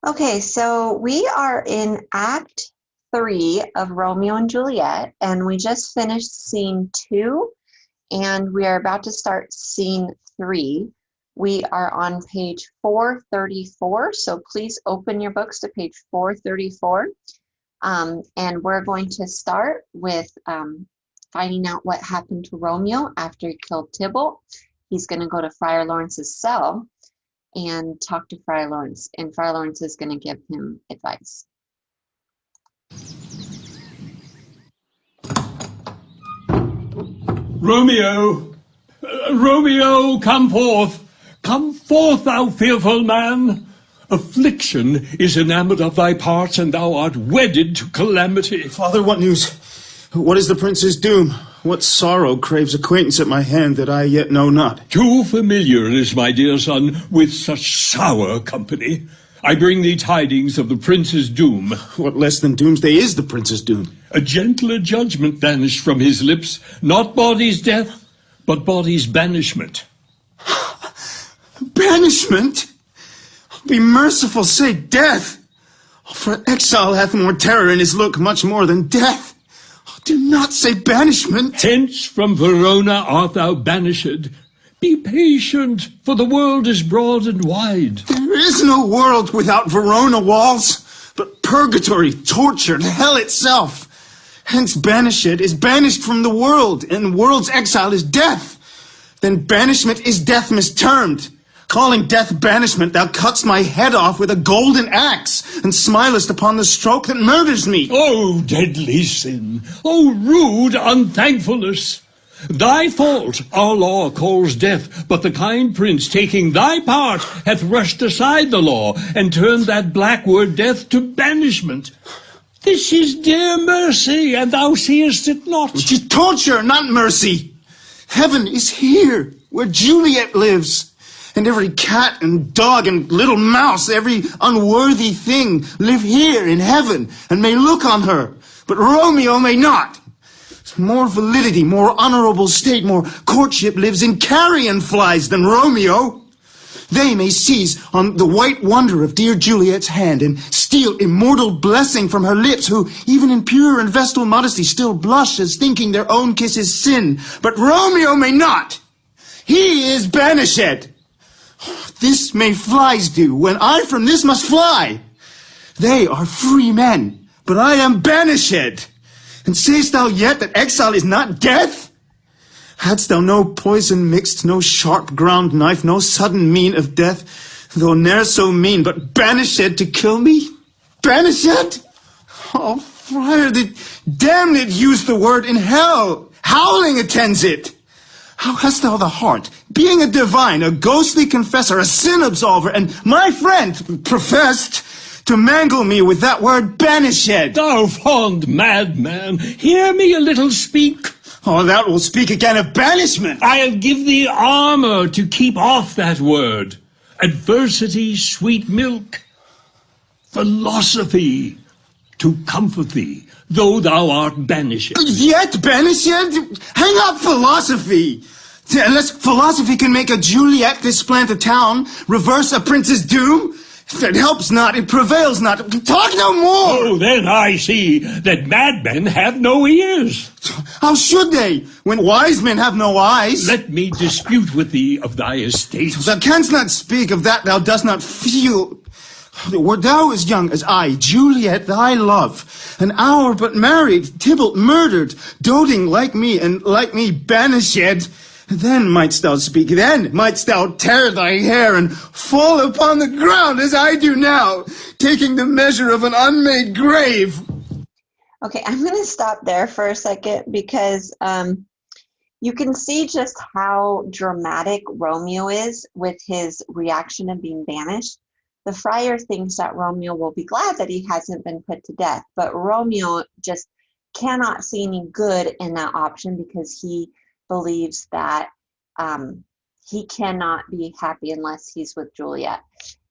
Okay, so we are in Act 3 of Romeo and Juliet, and we just finished scene 2, and we are about to start scene 3. We are on page 434, so please open your books to page 434. And we're going to start with finding out what happened to Romeo after he killed Tybalt. He's going to go to Friar Lawrence's cell and talk to Friar Lawrence, and Friar Lawrence is going to give him advice. Romeo, Romeo, come forth. Come forth, thou fearful man. Affliction is enamored of thy parts, and thou art wedded to calamity. Father, what news? What is the prince's doom? What sorrow craves acquaintance at my hand that I yet know not? Too familiar is my dear son with such sour company. I bring thee tidings of the prince's doom. What less than doomsday is the prince's doom? A gentler judgment vanished from his lips, not body's death, but body's banishment. Banishment? Be merciful, say death. For exile hath more terror in his look, much more than death. Do not say banishment. Hence from Verona art thou banished. Be patient, for the world is broad and wide. There is no world without Verona walls, but purgatory, torture, hell itself. Hence banished is banished from the world, and world's exile is death. Then banishment is death mistermed. Calling death banishment, thou cutt'st my head off with a golden axe, and smilest upon the stroke that murders me. O deadly sin! O rude unthankfulness! Thy fault our law calls death, but the kind prince, taking thy part, hath rushed aside the law, and turned that black word death to banishment. This is dear mercy, and thou seest it not. It is torture, not mercy. Heaven is here, where Juliet lives. And every cat and dog and little mouse, every unworthy thing, live here in heaven and may look on her. But Romeo may not. More validity, more honorable state, more courtship lives in carrion flies than Romeo. They may seize on the white wonder of dear Juliet's hand and steal immortal blessing from her lips, who, even in pure and vestal modesty, still blush as thinking their own kiss is sin. But Romeo may not. He is banished. This may flies do, when I from this must fly. They are free men, but I am banished. And sayest thou yet that exile is not death? Hadst thou no poison mixed, no sharp ground knife, no sudden mean of death, though ne'er so mean, but banished to kill me? Banished? Oh, friar, the damned use the word in hell. Howling attends it. How hast thou the heart, being a divine, a ghostly confessor, a sin absolver, and my friend, professed, to mangle me with that word banished? Thou fond madman, hear me a little speak. Oh, thou wilt speak again of banishment. I'll give thee armor to keep off that word. Adversity, sweet milk. Philosophy, to comfort thee, though thou art banished. Yet banished? Hang up philosophy. Unless philosophy can make a Juliet displant a town, reverse a prince's doom, it helps not, it prevails not. Talk no more! Oh, then I see that madmen have no ears. How should they, when wise men have no eyes? Let me dispute with thee of thy estate. Thou canst not speak of that thou dost not feel. Wert thou as young as I, Juliet, thy love, an hour but married, Tybalt murdered, doting like me, and like me banished, then mightst thou speak, then mightst thou tear thy hair and fall upon the ground as I do now, taking the measure of an unmade grave. Okay, I'm going to stop there for a second because you can see just how dramatic Romeo is with his reaction of being banished. The friar thinks that Romeo will be glad that he hasn't been put to death, but Romeo just cannot see any good in that option because he believes that he cannot be happy unless he's with Juliet.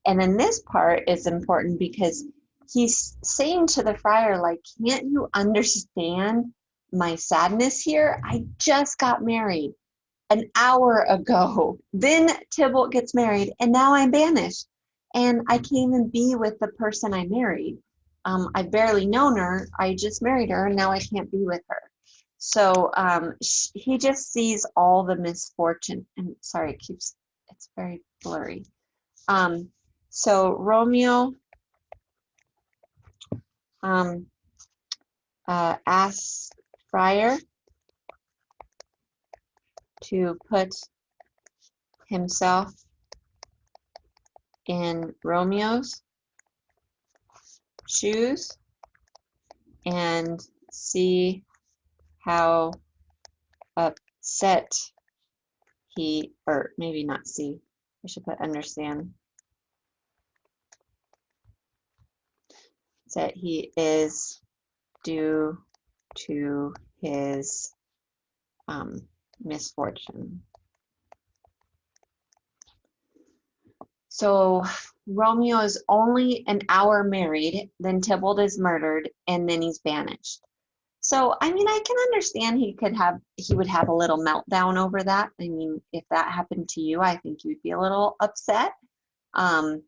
And then this part is important because he's saying to the friar, like, can't you understand my sadness here? I just got married an hour ago. Then Tybalt gets married, and now I'm banished. and I can't even be with the person I married. I've barely known her. I just married her, and now I can't be with her. So he just sees all the misfortune. And sorry, it's very blurry. So Romeo asks Friar to put himself in Romeo's shoes and see how upset he, or maybe not see, I should put understand, that he is due to his misfortune. So Romeo is only an hour married, then Tybalt is murdered, and then he's banished. So, I mean, I can understand he would have a little meltdown over that. I mean, if that happened to you, I think you'd be a little upset. I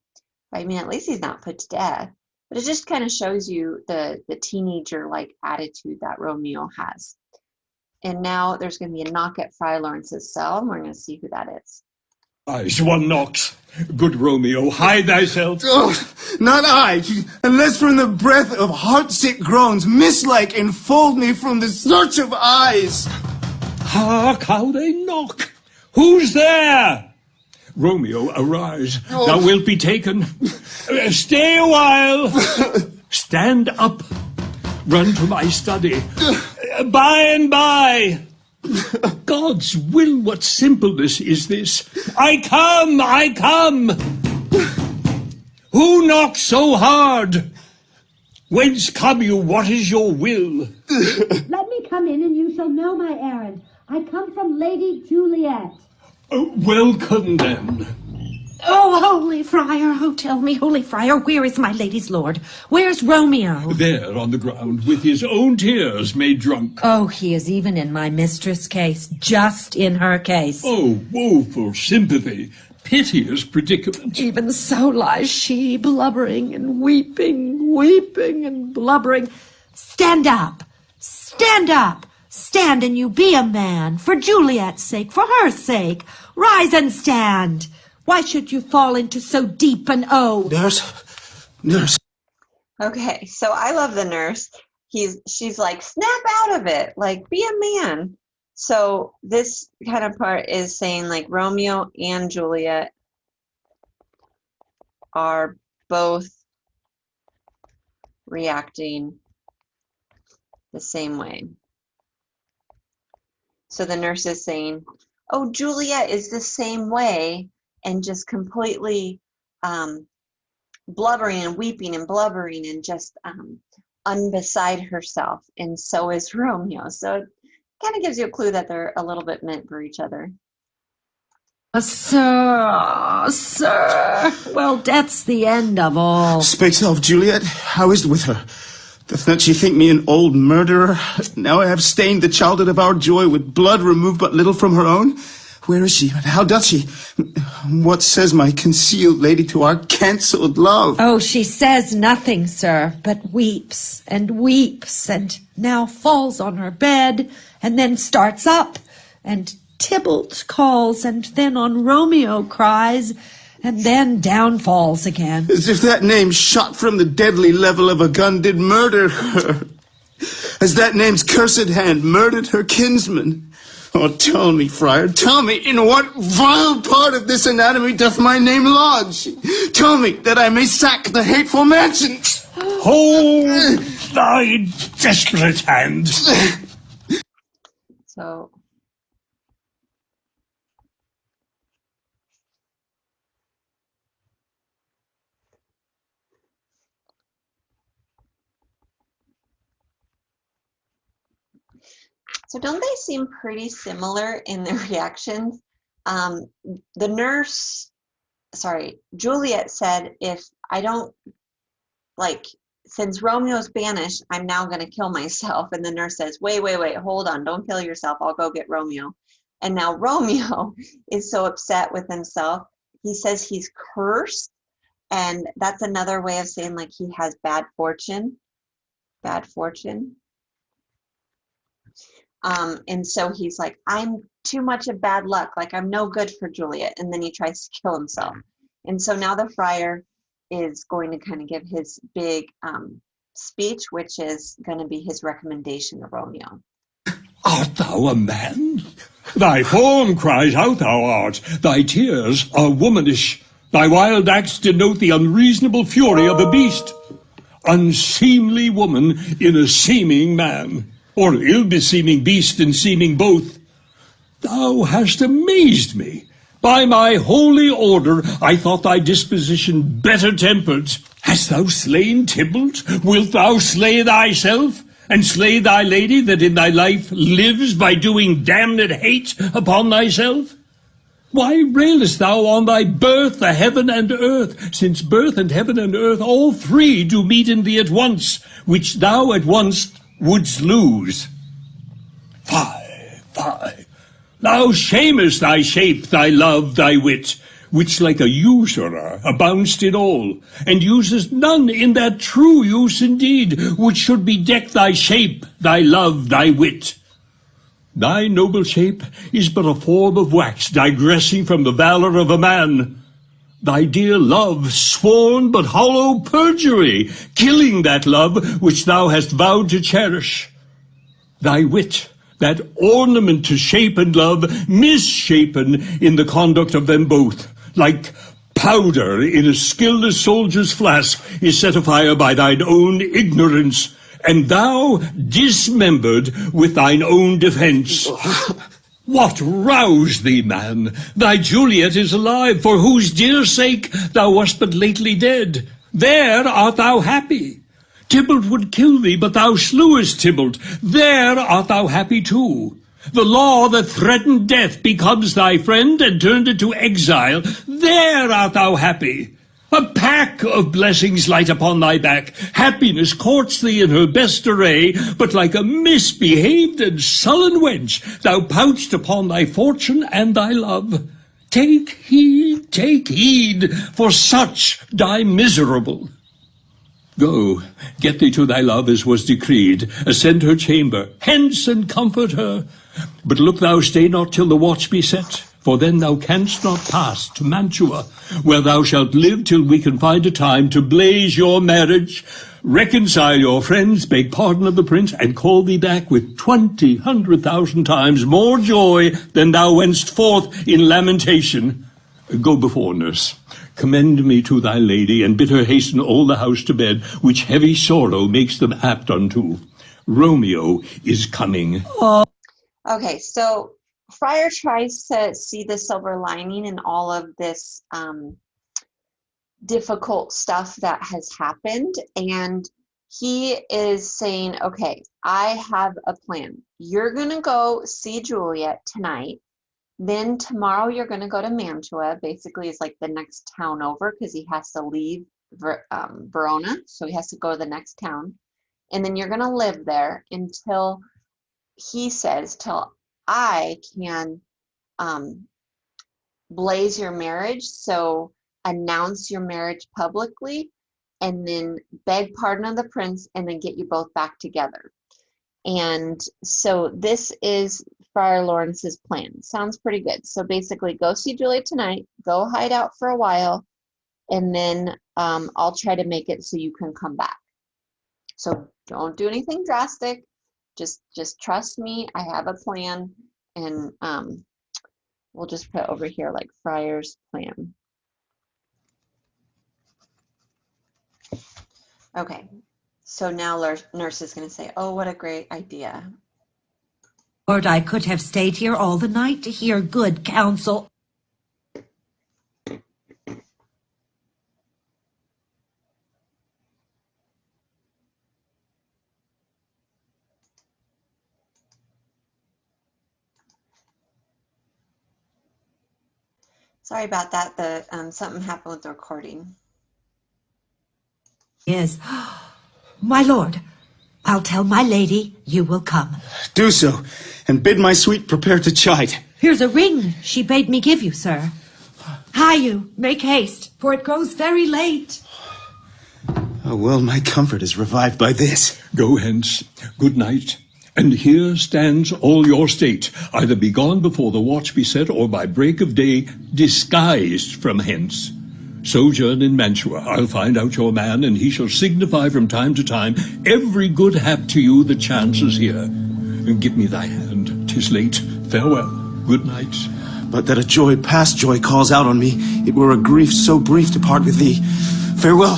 mean, at least he's not put to death. But it just kind of shows you the teenager-like attitude that Romeo has. And now there's going to be a knock at Friar Lawrence's cell, and we're going to see who that is. Aye, one knocks. Good Romeo, hide thyself. Oh, not I, unless from the breath of heartsick groans, mislike enfold me from the search of eyes. Hark how they knock. Who's there? Romeo, arise. Oh. Thou wilt be taken. Stay a while. Stand up. Run to my study. By and by. God's will, what simpleness is this? I come, I come. Who knocks so hard? Whence come you? What is your will? Let me come in and you shall know my errand. I come from Lady Juliet. Welcome then. Oh, Holy Friar, oh, tell me, Holy Friar, where is my lady's lord? Where's Romeo? There on the ground, with his own tears made drunk. Oh, he is even in my mistress' case, just in her case. Oh, woeful sympathy, piteous predicament. Even so lies she, blubbering and weeping, weeping and blubbering. Stand up, stand up, stand and you be a man, for Juliet's sake, for her sake. Rise and stand. Why should you fall into so deep an O? Nurse. Okay, so I love the nurse. She's like, snap out of it, like be a man. So this kind of part is saying like Romeo and Juliet are both reacting the same way. So the nurse is saying, oh, Juliet is the same way, and just completely blubbering and weeping and blubbering and just unbeside herself. And so is Romeo. So it kind of gives you a clue that they're a little bit meant for each other. Sir. Well, death's the end of all. Speak self, Juliet. How is it with her? Doth not she think me an old murderer? Now I have stained the childhood of our joy with blood removed but little from her own. Where is she, and how doth she? What says my concealed lady to our cancelled love? Oh, she says nothing, sir, but weeps, and now falls on her bed, and then starts up, and Tybalt calls, and then on Romeo cries, and then down falls again. As if that name shot from the deadly level of a gun did murder her. As that name's cursed hand murdered her kinsman. Oh, tell me, Friar, tell me, in what vile part of this anatomy doth my name lodge? Tell me, that I may sack the hateful mansion. Hold thy desperate hand. So So don't they seem pretty similar in their reactions? Juliet said, if I don't, since Romeo's banished, I'm now going to kill myself. And the nurse says, wait, hold on, don't kill yourself. I'll go get Romeo. And now Romeo is so upset with himself. He says he's cursed. And that's another way of saying like he has bad fortune. Bad fortune. And so he's like, I'm too much of bad luck. Like, I'm no good for Juliet. And then he tries to kill himself. And so now the friar is going to kind of give his big speech, which is going to be his recommendation to Romeo. Art thou a man? Thy form cries out thou art. Thy tears are womanish. Thy wild acts denote the unreasonable fury of a beast. Unseemly woman in a seeming man, or ill-beseeming beast in seeming both. Thou hast amazed me. By my holy order, I thought thy disposition better tempered. Hast thou slain Tybalt? Wilt thou slay thyself, and slay thy lady that in thy life lives by doing damned hate upon thyself? Why railest thou on thy birth, the heaven and earth, since birth and heaven and earth all three do meet in thee at once, which thou at once wouldst lose? Fie, fie! Thou shamest thy shape, thy love, thy wit, which like a usurer abound'st in all, and usest none in that true use indeed, which should bedeck thy shape, thy love, thy wit. Thy noble shape is but a form of wax digressing from the valor of a man. Thy dear love sworn but hollow perjury, killing that love which thou hast vowed to cherish. Thy wit, that ornament to shape and love, misshapen in the conduct of them both, like powder in a skilless soldier's flask, is set afire by thine own ignorance, and thou dismembered with thine own defence. What roused thee, man? Thy Juliet is alive, for whose dear sake thou wast but lately dead. There art thou happy. Tybalt would kill thee, but thou slewest Tybalt. There art thou happy too. The law that threatened death becomes thy friend and turned it to exile. There art thou happy. A pack of blessings light upon thy back. Happiness courts thee in her best array, but like a misbehaved and sullen wench, thou pouch'st upon thy fortune and thy love. Take heed, for such die miserable. Go, get thee to thy love as was decreed, ascend her chamber, hence and comfort her. But look thou stay not till the watch be set, for then thou canst not pass to Mantua, where thou shalt live till we can find a time to blaze your marriage, reconcile your friends, beg pardon of the prince, and call thee back with 1,000,000 times more joy than thou wentst forth in lamentation. Go before, nurse. Commend me to thy lady, and bid her hasten all the house to bed, which heavy sorrow makes them apt unto. Romeo is coming. Okay, so Friar tries to see the silver lining in all of this difficult stuff that has happened, and he is saying, okay, I have a plan. You're going to go see Juliet tonight. Then tomorrow you're going to go to Mantua. Basically, it's like the next town over because he has to leave Verona. So he has to go to the next town. And then you're going to live there until he says, till I can blaze your marriage. So announce your marriage publicly and then beg pardon of the prince and then get you both back together. And so this is Friar Lawrence's plan. Sounds pretty good. So basically, go see Juliet tonight, go hide out for a while, and then I'll try to make it so you can come back. So don't do anything drastic. Just trust me. I have a plan, and we'll just put over here like Friar's plan. Okay. So now nurse is going to say, oh, what a great idea. Lord, I could have stayed here all the night to hear good counsel. Sorry about that. Something happened with the recording. Yes. My lord, I'll tell my lady you will come. Do so, and bid my sweet prepare to chide. Here's a ring she bade me give you, sir. Hie you, make haste, for it grows very late. Oh, well, my comfort is revived by this. Go hence. Good night. And here stands all your state. Either be gone before the watch be set, or by break of day disguised from hence. Sojourn in Mantua. I'll find out your man, and he shall signify from time to time every good hap to you that chances here. And give me thy hand. 'Tis late. Farewell. Good night. But that a joy past joy calls out on me, it were a grief so brief to part with thee. Farewell.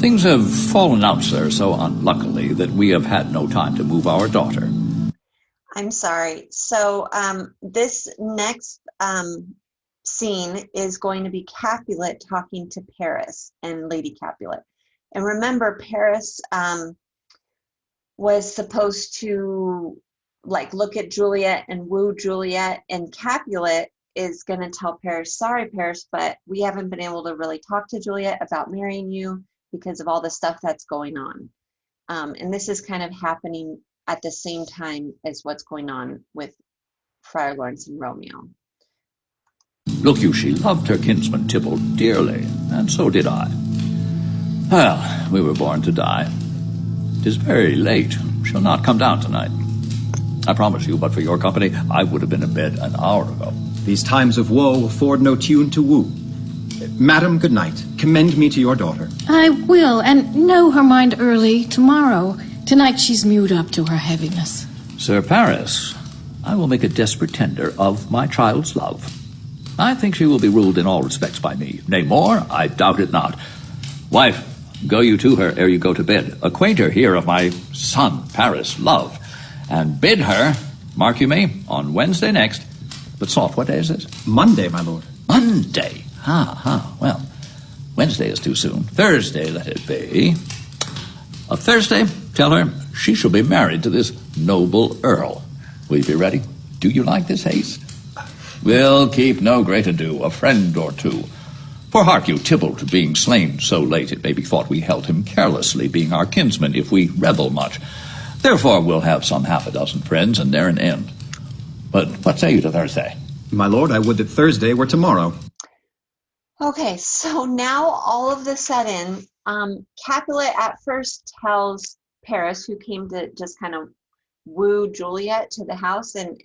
Things have fallen out, sir, so unluckily that we have had no time to move our daughter. I'm sorry. So this next scene is going to be Capulet talking to Paris and Lady Capulet. And remember, Paris was supposed to look at Juliet and woo Juliet, and Capulet is going to tell Paris, sorry, Paris, but we haven't been able to really talk to Juliet about marrying you because of all the stuff that's going on. And this is kind of happening at the same time as what's going on with Friar Lawrence and Romeo. Look you, she loved her kinsman Tybalt dearly, and so did I. Well, we were born to die. 'Tis very late. She'll not come down tonight. I promise you, but for your company, I would have been in bed an hour ago. These times of woe afford no tune to woo. Madam, good night. Commend me to your daughter. I will, and know her mind early tomorrow. Tonight she's mewed up to her heaviness. Sir Paris, I will make a desperate tender of my child's love. I think she will be ruled in all respects by me. Nay, more, I doubt it not. Wife, go you to her ere you go to bed. Acquaint her here of my son, Paris' love, and bid her, mark you me, on Wednesday next. But soft, what day is this? Monday, my lord. Monday? Well, Wednesday is too soon. Thursday let it be. Thursday, tell her she shall be married to this noble earl. Will you be ready? Do you like this haste? We'll keep no great ado, a friend or two. For hark you, Tybalt being slain so late, it may be thought we held him carelessly, being our kinsman, if we revel much. Therefore we'll have some half a dozen friends, and there an end. But what say you to Thursday? My lord, I would that Thursday were tomorrow. Okay, so now all of a sudden, Capulet at first tells Paris, who came to just kind of woo Juliet to the house, and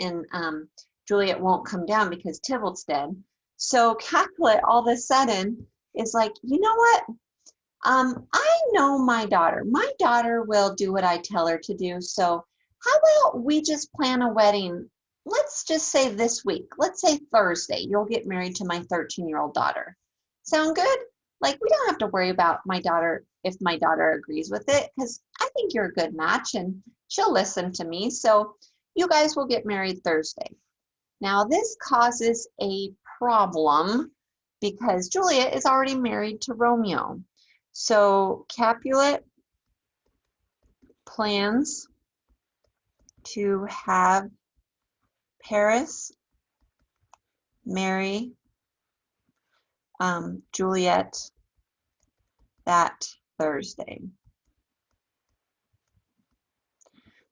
Juliet won't come down because Tybalt's dead. So Capulet all of a sudden is like, you know what? I know my daughter. My daughter will do what I tell her to do. So how about we just plan a wedding? Let's just say this week. Let's say Thursday. You'll get married to my 13-year-old daughter. Sound good? Like, we don't have to worry about my daughter if my daughter agrees with it, because I think you're a good match and she'll listen to me. So you guys will get married Thursday. Now, this causes a problem because Juliet is already married to Romeo. So Capulet plans to have Paris marry Juliet that Thursday.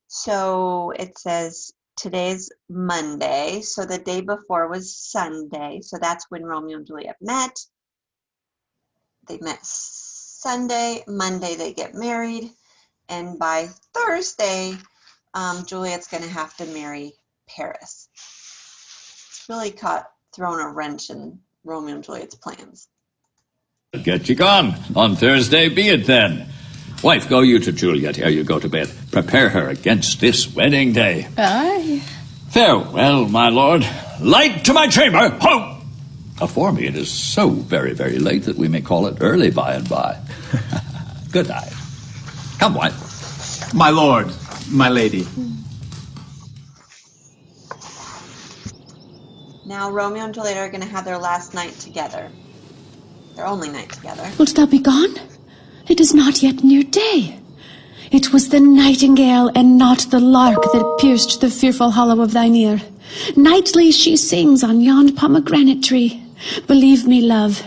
So it says today's Monday, so the day before was Sunday, so that's when Romeo and Juliet met. They met Sunday, Monday they get married, and by Thursday, Juliet's going to have to marry Paris. It's really thrown a wrench in Romeo and Juliet's plans. Get you gone. On Thursday be it then. Wife, go you to Juliet ere you go to bed. Prepare her against this wedding day. Aye. Farewell, my lord. Light to my chamber. Ho! For me it is so very, very late that we may call it early by and by. Good night. Come, wife. My lord, my lady. Now Romeo and Juliet are going to have their last night together. Their only night together. Wilt thou be gone? It is not yet near day. It was the nightingale and not the lark that pierced the fearful hollow of thine ear. Nightly she sings on yond pomegranate tree. Believe me, love,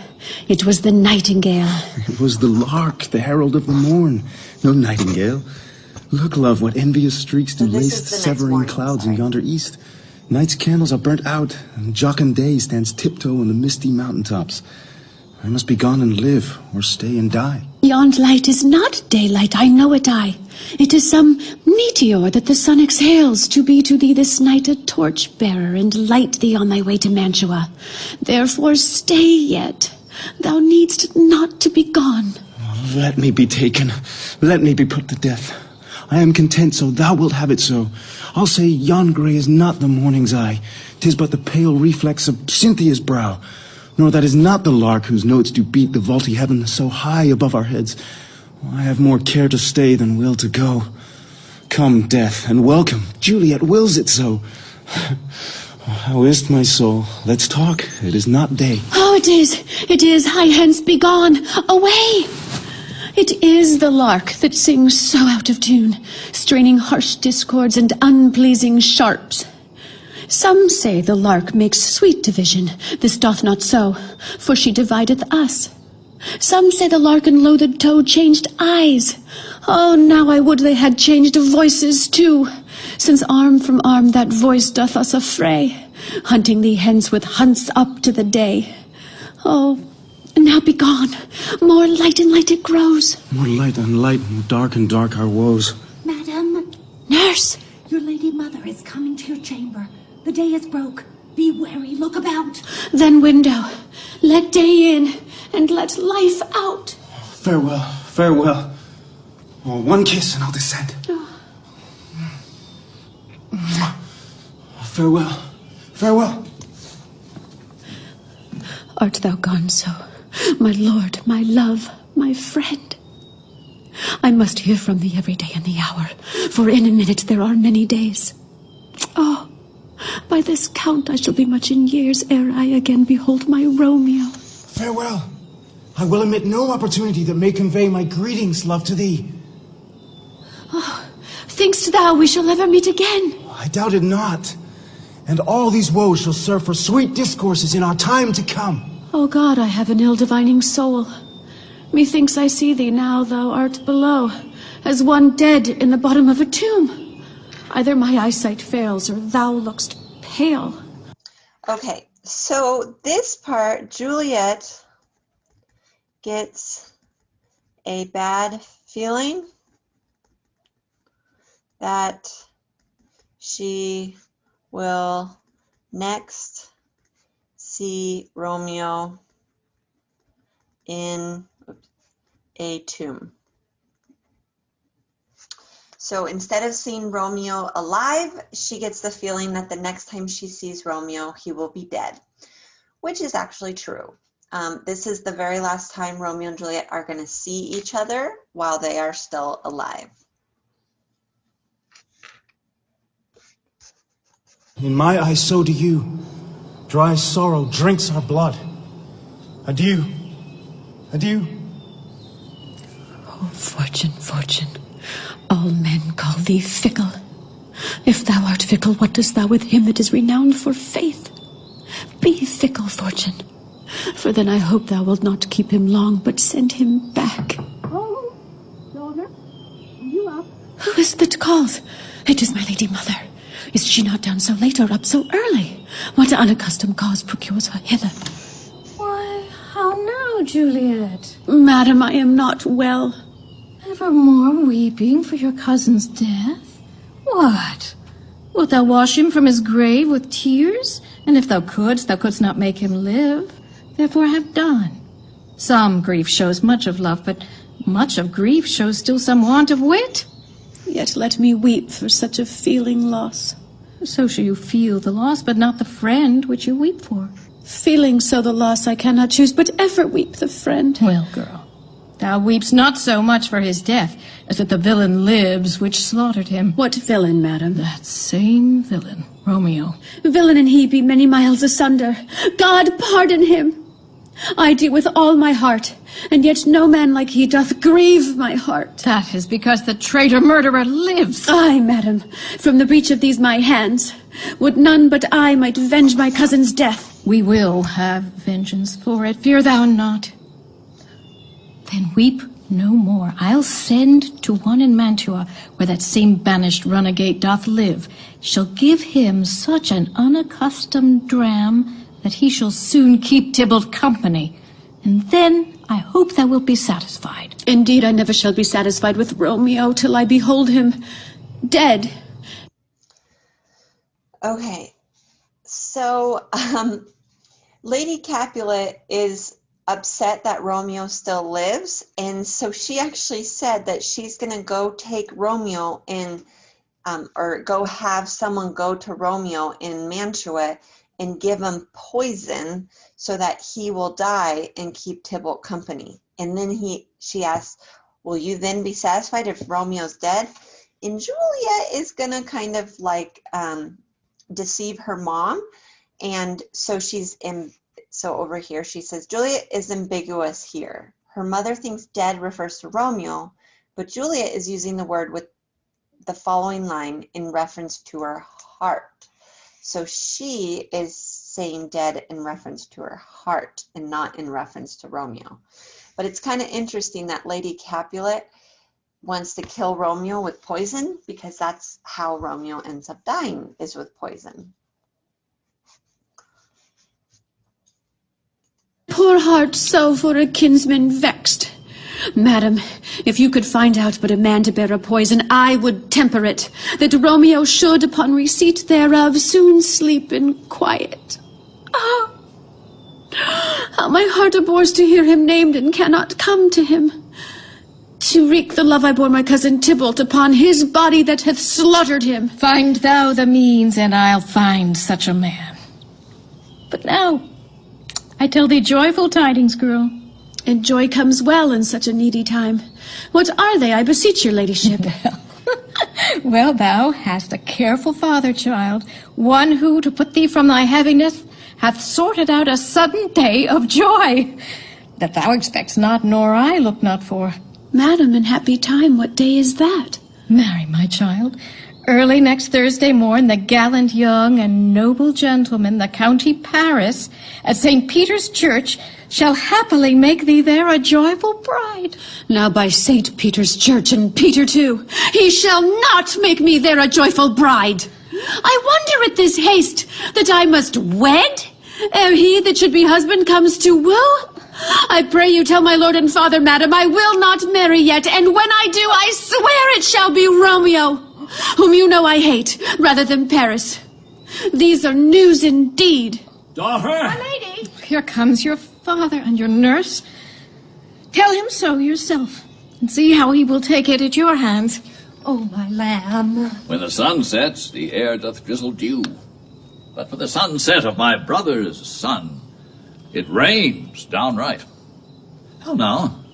it was the nightingale. It was the lark, the herald of the morn. No nightingale. Look, love, what envious streaks do So this lace is the the next severing morning, clouds in sorry. yonder east. Night's candles are burnt out, and jocund day stands tiptoe on the misty mountaintops. I must be gone and live, or stay and die. Yond light is not daylight, I know it I. It is some meteor that the sun exhales to be to thee this night a torch-bearer and light thee on thy way to Mantua. Therefore stay yet. Thou needst not to be gone. Let me be taken. Let me be put to death. I am content, so thou wilt have it so. I'll say yon grey is not the morning's eye. 'Tis but the pale reflex of Cynthia's brow. Nor that is not the lark whose notes do beat the vaulty heaven so high above our heads. I have more care to stay than will to go. Come, death, and welcome. Juliet wills it so. How is't, my soul? Let's talk. It is not day. Oh, it is. Hie hence, be gone, away. It is the lark that sings so out of tune, straining harsh discords and unpleasing sharps. Some say the lark makes sweet division. This doth not so, for she divideth us. Some say the lark and loathed toad changed eyes. Oh, now I would they had changed voices too, since arm from arm that voice doth us affray, hunting thee hence with hunts up to the day. Oh, now be gone. More light and light it grows. More light and light, more dark and dark our woes. Madam, Nurse! your lady mother is coming to your chamber. The day is broke. Be wary, look about. Then window, let day in, and let life out. Farewell, farewell. Oh, one kiss and I'll descend. Farewell, farewell. Art thou gone so, my lord, my love, my friend? I must hear from thee every day and the hour, for in a minute there are many days. Oh, by this count I shall be much in years ere I again behold my Romeo. Farewell. I will omit no opportunity that may convey my greetings, love, to thee. Oh, think'st thou we shall ever meet again? I doubt it not. And all these woes shall serve for sweet discourses in our time to come. O God, I have an ill-divining soul. Methinks I see thee now thou art below, as one dead in the bottom of a tomb. Either my eyesight fails, or thou look'st pale. Okay, so this part, Juliet gets a bad feeling that she will next see Romeo in a tomb. So instead of seeing Romeo alive, she gets the feeling that the next time she sees Romeo, he will be dead, which is actually true. This is the very last time Romeo and Juliet are going to see each other while they are still alive. In my eyes, so do you. Dry sorrow drinks our blood. Adieu. Adieu. Oh, fortune, fortune. All men call thee fickle. If thou art fickle, what dost thou with him that is renowned for faith? Be fickle, fortune, for then I hope thou wilt not keep him long, but send him back. Oh, daughter, are you up? Who is it that calls? It is my lady mother. Is she not down so late or up so early? What unaccustomed cause procures her hither? Why, how now, Juliet? Madam, I am not well. Evermore weeping for your cousin's death? What? Wilt thou wash him from his grave with tears? And if thou couldst not make him live. Therefore have done. Some grief shows much of love, but much of grief shows still some want of wit. Yet let me weep for such a feeling loss. So shall you feel the loss, but not the friend which you weep for. Feeling so the loss I cannot choose, but ever weep the friend. Well, girl, thou weepst not so much for his death as that the villain lives which slaughtered him. What villain, madam? That same villain, Romeo. Villain and he be many miles asunder. God pardon him. I do with all my heart, and yet no man like he doth grieve my heart. That is because the traitor murderer lives. Ay, madam, from the breach of these my hands, would none but I might venge my cousin's death. We will have vengeance for it, fear thou not. Then weep No more. I'll send to one in Mantua, where that same banished runagate doth live. Shall give him such an unaccustomed dram that he shall soon keep Tybalt company. And then I hope thou wilt be satisfied. Indeed, I never shall be satisfied with Romeo till I behold him dead. Okay, so Lady Capulet is upset that Romeo still lives, and so she actually said that she's going to go take Romeo in, or go have someone go to Romeo in Mantua and give him poison so that he will die and keep Tybalt company. And then she asks, will you then be satisfied if Romeo's dead? And Juliet is going to kind of like deceive her mom. And so so over here she says, Juliet is ambiguous here. Her mother thinks dead refers to Romeo, but Juliet is using the word with the following line in reference to her heart. So she is saying dead in reference to her heart and not in reference to Romeo. But it's kind of interesting that Lady Capulet wants to kill Romeo with poison, because that's how Romeo ends up dying, is with poison. Poor heart so for a kinsman vexed. Madam, if you could find out but a man to bear a poison, I would temper it, that Romeo should, upon receipt thereof, soon sleep in quiet. Ah, how my heart abhors to hear him named and cannot come to him, to wreak the love I bore my cousin Tybalt upon his body that hath slaughtered him. Find thou the means, and I'll find such a man. But now, I tell thee joyful tidings, girl. And joy comes well in such a needy time. What are they, I beseech your ladyship? Well, thou hast a careful father, child, one who, to put thee from thy heaviness, hath sorted out a sudden day of joy, that thou expects not, nor I look not for. Madam, in happy time, what day is that? Marry, my child, early next Thursday morn, the gallant young and noble gentleman, the County Paris, at St. Peter's Church, shall happily make thee there a joyful bride. Now by St. Peter's Church, and Peter too, he shall not make me there a joyful bride. I wonder at this haste, that I must wed, ere he that should be husband comes to woo. I pray you tell my lord and father, madam, I will not marry yet, and when I do, I swear it shall be Romeo, whom you know I hate, rather than Paris. These are news indeed. Daughter! My lady! Here comes your father and your nurse. Tell him so yourself, and see how he will take it at your hands. Oh, my lamb. When the sun sets, the air doth drizzle dew. But for the sunset of my brother's son, it rains downright. How now?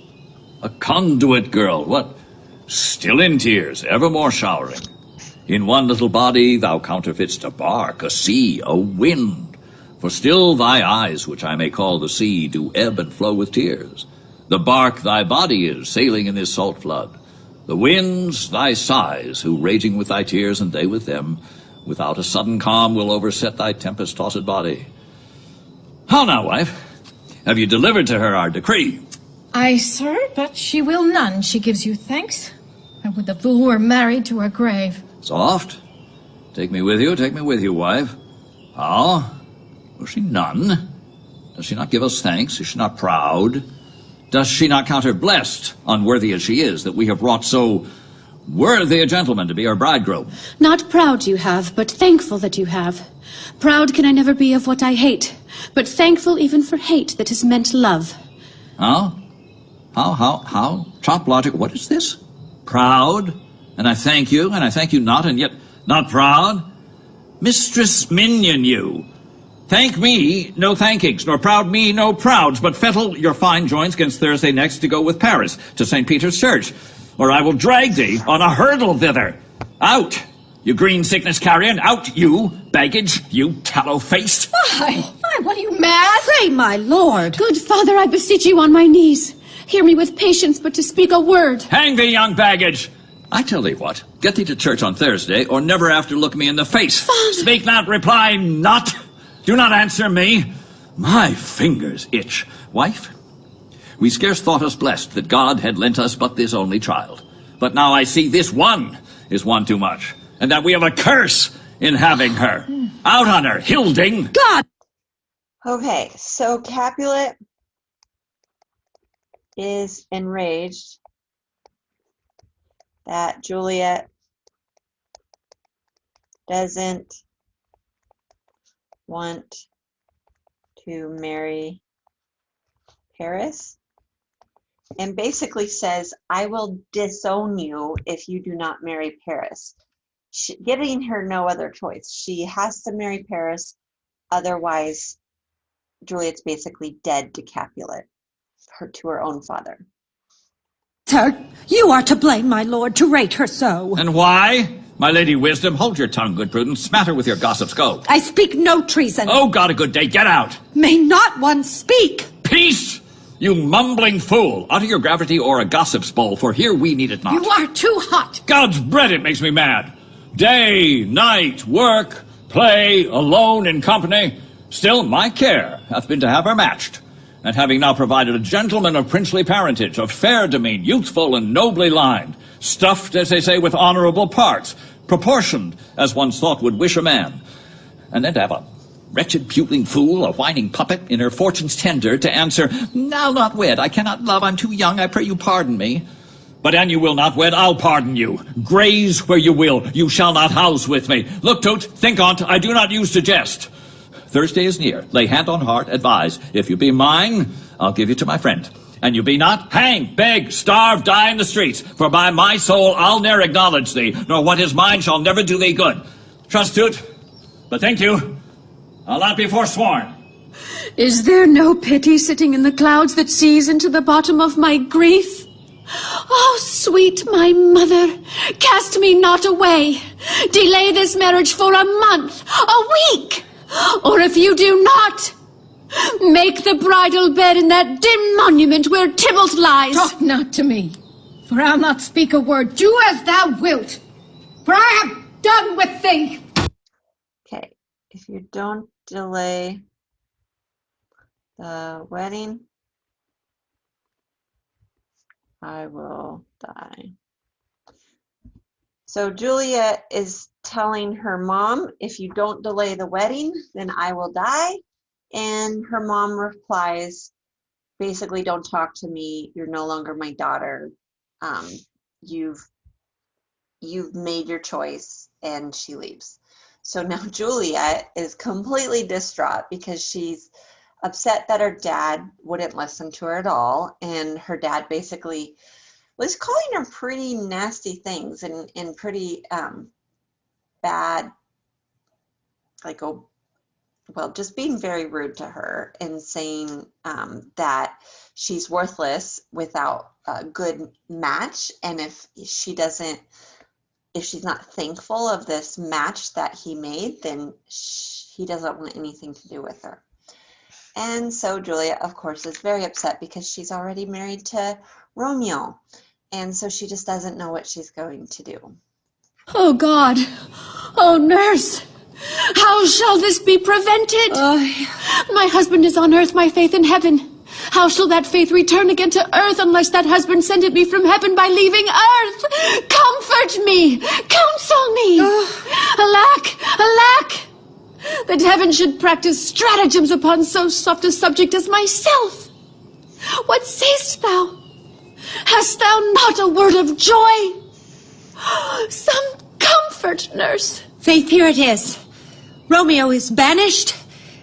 A conduit girl, what? Still in tears, evermore showering. In one little body thou counterfeit'st a bark, a sea, a wind. For still thy eyes, which I may call the sea, do ebb and flow with tears. The bark thy body is, sailing in this salt flood. The winds thy sighs, who raging with thy tears, and they with them, without a sudden calm will overset thy tempest-tossed body. How now, wife? Have you delivered to her our decree? Aye, sir, but she will none. She gives you thanks. And would the fool were married to her grave. Soft. Take me with you, wife. How? Was she none? Does she not give us thanks? Is she not proud? Does she not count her blessed, unworthy as she is, that we have wrought so worthy a gentleman to be our bridegroom? Not proud you have, but thankful that you have. Proud can I never be of what I hate, but thankful even for hate that has meant love. How? How? Chop logic, what is this? Proud? And I thank you not, and yet not proud? Mistress Minion, you! Thank me, no thankings, nor proud me, no prouds, but fettle your fine joints against Thursday next to go with Paris to St. Peter's Church, or I will drag thee on a hurdle thither. Out, you green sickness carrion, out, you baggage, you tallow-faced. Why, what are you mad? Pray, my lord. Good father, I beseech you on my knees. Hear me with patience, but to speak a word. Hang thee, young baggage. I tell thee what, get thee to church on Thursday, or never after look me in the face. Father. Speak not, reply not. Do not answer me. My fingers itch. Wife, We scarce thought us blessed that God had lent us but this only child. But now I see this one is one too much, and that we have a curse in having her. Out on her, Hilding! God! Okay, so Capulet is enraged that Juliet doesn't want to marry Paris, and basically says, I will disown you if you do not marry Paris, giving her no other choice. She has to marry Paris, otherwise Juliet's basically dead to Capulet, to her own father. Sir, you are to blame, my lord, to rate her so. And why? My lady Wisdom, hold your tongue, good Prudence. Smatter with your gossips, go. I speak no treason. Oh, God, a good day, get out. May not one speak? Peace! You mumbling fool! Utter your gravity or a gossip's bowl, for here we need it not. You are too hot. God's bread, it makes me mad. Day, night, work, play, alone in company. Still, my care hath been to have her matched. And having now provided a gentleman of princely parentage, of fair demean, youthful and nobly lined, stuffed, as they say, with honorable parts, proportioned as one's thought would wish a man, and then to have a wretched puling fool, a whining puppet, in her fortune's tender, to answer, I'll not wed, I cannot love, I'm too young, I pray you pardon me. But an you will not wed, I'll pardon you. Graze where you will, you shall not house with me. Look to't, think on't, I do not use to jest. Thursday is near, lay hand on heart, advise. If you be mine, I'll give you to my friend. And you be not, hang, beg, starve, die in the streets. For by my soul I'll ne'er acknowledge thee, nor what is mine shall never do thee good. Trust to't, but think you, I'll not be forsworn. Is there no pity sitting in the clouds that sees into the bottom of my grief? Oh, sweet my mother, cast me not away. Delay this marriage for a month, a week. Or if you do not, make the bridal bed in that dim monument where Tybalt lies. Talk not to me, for I'll not speak a word. Do as thou wilt, for I have done with thee. Okay, if you don't delay the wedding, I will die. So Juliet is telling her mom, if you don't delay the wedding, then I will die. And her mom replies, basically, don't talk to me. You're no longer my daughter. You've made your choice, and she leaves. So now Juliet is completely distraught because she's upset that her dad wouldn't listen to her at all. And her dad basically was calling her pretty nasty things and pretty bad, like, oh, well, just being very rude to her and saying that she's worthless without a good match. And if she's not thankful of this match that he made, then he doesn't want anything to do with her. And so Juliet, of course, is very upset because she's already married to Romeo. And so she just doesn't know what she's going to do. Oh, God. Oh, nurse. How shall this be prevented? My husband is on earth, my faith in heaven. How shall that faith return again to earth unless that husband send it me from heaven by leaving earth? Comfort me. Counsel me. Alack, alack, that heaven should practice stratagems upon so soft a subject as myself. What say'st thou? Hast thou not a word of joy? Some comfort, nurse. Faith, here it is. Romeo is banished,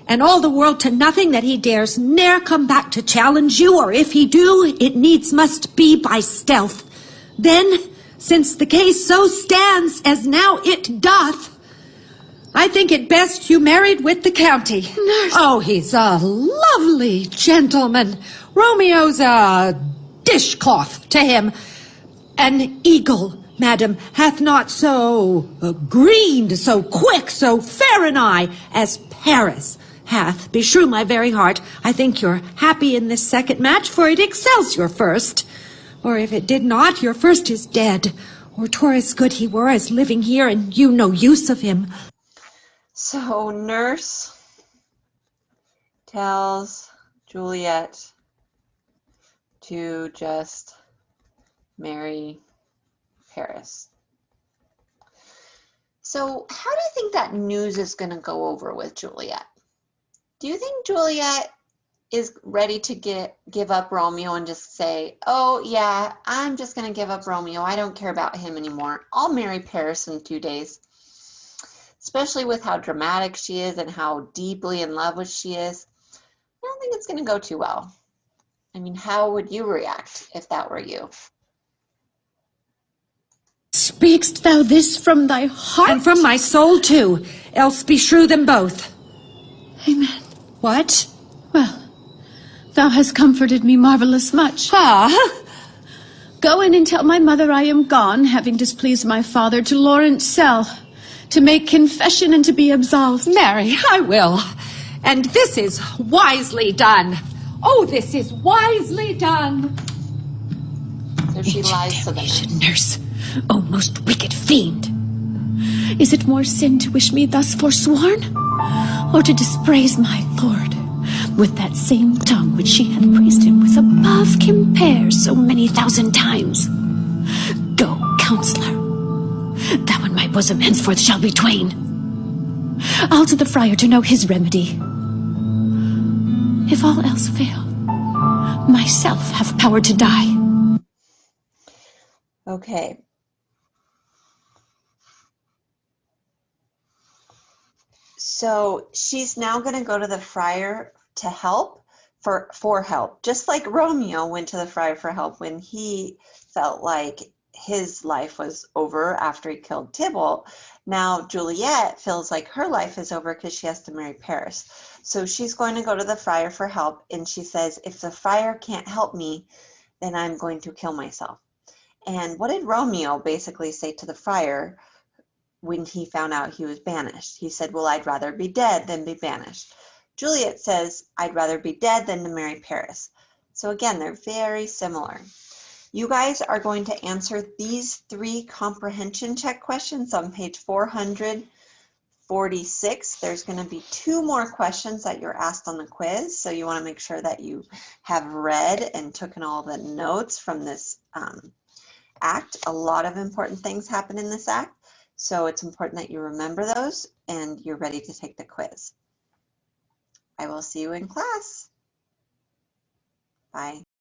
and all the world to nothing, that he dares ne'er come back to challenge you, or if he do, it needs must be by stealth. Then, since the case so stands as now it doth, I think it best you married with the county. Nurse. Oh, he's a lovely gentleman. Romeo's a dishcloth to him. An eagle, madam, hath not so greened, so quick, so fair an eye as Paris hath. Beshrew my very heart, I think you're happy in this second match, for it excels your first. Or if it did not, your first is dead. Or 'twere as good he were as living here, and you no use of him. So nurse tells Juliet to just marry Paris. So how do you think that news is going to go over with Juliet? Do you think Juliet is ready to give up Romeo and just say, oh yeah, I'm just going to give up Romeo. I don't care about him anymore. I'll marry Paris in 2 days. Especially with how dramatic she is and how deeply in love with she is. I don't think it's going to go too well. I mean, how would you react if that were you? Speak'st thou this from thy heart? And from my soul, too. Else beshrew them both. Amen. What? Well, thou hast comforted me marvelous much. Ah, Go in and tell my mother I am gone, having displeased my father, to Lawrence cell, to make confession and to be absolved. Mary, I will. And this is wisely done. Oh, this is wisely done. So she lies to the Should nurse. nurse, O most wicked fiend. Is it more sin to wish me thus forsworn, or to dispraise my lord with that same tongue which she hath praised him with above compare so many thousand times? Go, counselor, thou and my bosom henceforth shall be twain. I'll to the friar to know his remedy. If all else fail, myself have power to die. Okay. So she's now going to go to the friar to help for help, just like Romeo went to the friar for help when he felt like his life was over after he killed Tybalt. Now Juliet feels like her life is over because she has to marry Paris. So she's going to go to the friar for help, and she says, if the friar can't help me, then I'm going to kill myself. And what did Romeo basically say to the friar when he found out he was banished? He said, well, I'd rather be dead than be banished. Juliet says, I'd rather be dead than to marry Paris. So again, they're very similar. You guys are going to answer these 3 comprehension check questions on page 446. There's going to be 2 more questions that you're asked on the quiz, so you want to make sure that you have read and taken all the notes from this act. A lot of important things happen in this act, so it's important that you remember those and you're ready to take the quiz. I will see you in class. Bye.